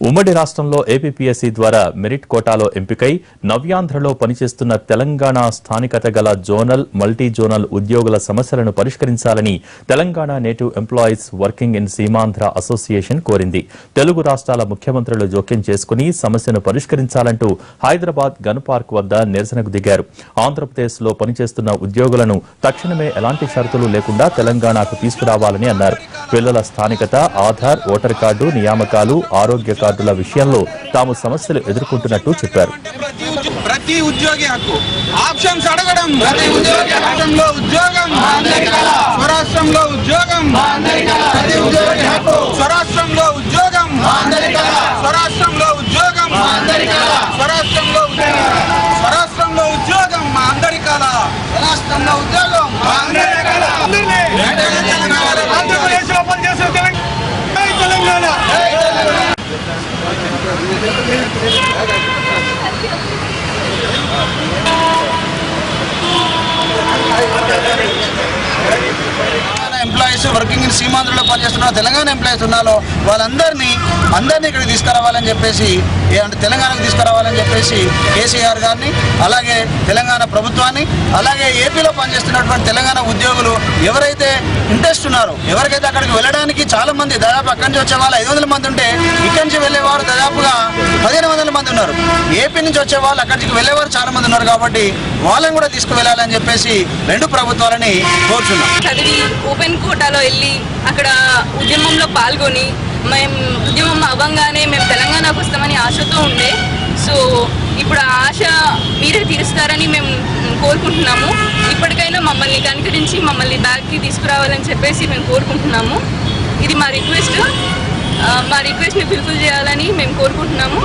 ఉమ్మడి రాష్ట్రంలో ఏపీపీఎస్సీ ద్వారా మెరిట్ కోటాలో ఎంపికై నవ్యాంధ్రలో పనిచేస్తున్న తెలంగాణ స్థానికత గల జోనల్ మల్టీ జోనల్ ఉద్యోగుల సమస్యలను పరిష్కరించాలని Telangana native employees working in Seemandhra association కోరింది. తెలుగు రాష్ట్రాల ముఖ్యమంత్రులు జోక్యం చేసుకుని సమస్యను పరిష్కరించాలంటూ హైదరాబాద్ గన్ పార్క్ వద్ద నిరసనకు దిగారు. ఆంధ్రప్రదేశ్లో పనిచేస్తున్న ఉద్యోగులను తక్షణమే ఎలాంటి షరతులు లేకుండా తెలంగాణకు తీసుకురావాలని అన్నారు. పిల్లల స్థానికత, ఆధార్, ఓటర్ కార్డు, నియామకాలు, ఆరోగ్య కార్డుల విషయంలో తాము సమస్యలు ఎదుర్కొంటున్నట్టు చెప్పారు. ప్రతి ఉద్యోగి హక్కు ఆప్షన్స్ అడగడం, ప్రతి ఉద్యోగి రాష్ట్రంలో ఉద్యోగం, స్వరాష్ట్రంలో ఉద్యోగం, ప్రతి ఉద్యోగి హక్కు స్వరాష్ట్రంలో ఉద్యోగం, స్వరాష్ట్రంలో ఉద్యోగం, స్వరాష్ట్రంలో స్వరాష్ట్రంలో ఉద్యోగం మా అందరి కళ, రాష్ట్రంలో ఉద్యోగం మా అందరి కళ. ఆంధ్రప్రదేశ్లో పనిచేసిన తెలంగాణ ఎంప్లాయీస్ వర్కింగ్ ఇన్ సీమాంధ్రలో పనిచేస్తున్న తెలంగాణ ఎంప్లాయీస్ ఉన్నారో వాళ్ళందరినీ ఇక్కడికి తీసుకురావాలని చెప్పేసి, తెలంగాణకు తీసుకురావాలని చెప్పేసి కేసీఆర్ గారిని, అలాగే తెలంగాణ ప్రభుత్వాన్ని, అలాగే ఏపీలో పనిచేస్తున్నటువంటి తెలంగాణ ఉద్యోగులు ఎవరైతే ఇంట్రెస్ట్ ఉన్నారో, ఎవరికైతే అక్కడికి వెళ్ళడానికి చాలా మంది, దాదాపు అక్కడి నుంచి వచ్చే వాళ్ళు 500 మంది ఉంటే ఇక్కడి నుంచి వెళ్ళేవారు దాదాపుగా 1500 మంది ఉన్నారు. ఏపీ నుంచి వచ్చే వాళ్ళు అక్కడికి వెళ్ళేవారు చాలా మంది ఉన్నారు. కాబట్టి వాళ్ళని కూడా తీసుకువెళ్ళాలని చెప్పేసి రెండు ప్రభుత్వాలని కోరుచున్నాం. ఓపెన్ కోటాలో వెళ్ళి అక్కడ ఉద్యమంలో పాల్గొని మేము ఉద్యమం అవ్వంగానే మేము తెలంగాణకు వస్తామని ఆశతో ఉండే. సో ఇప్పుడు ఆ ఆశ మీరే తీరుస్తారని మేము కోరుకుంటున్నాము. ఇప్పటికైనా మమ్మల్ని కనుకరించి మమ్మల్ని బ్యాక్కి తీసుకురావాలని చెప్పేసి మేము కోరుకుంటున్నాము. ఇది మా రిక్వెస్ట్ని ఫుల్ఫిల్ చేయాలని మేము కోరుకుంటున్నాము.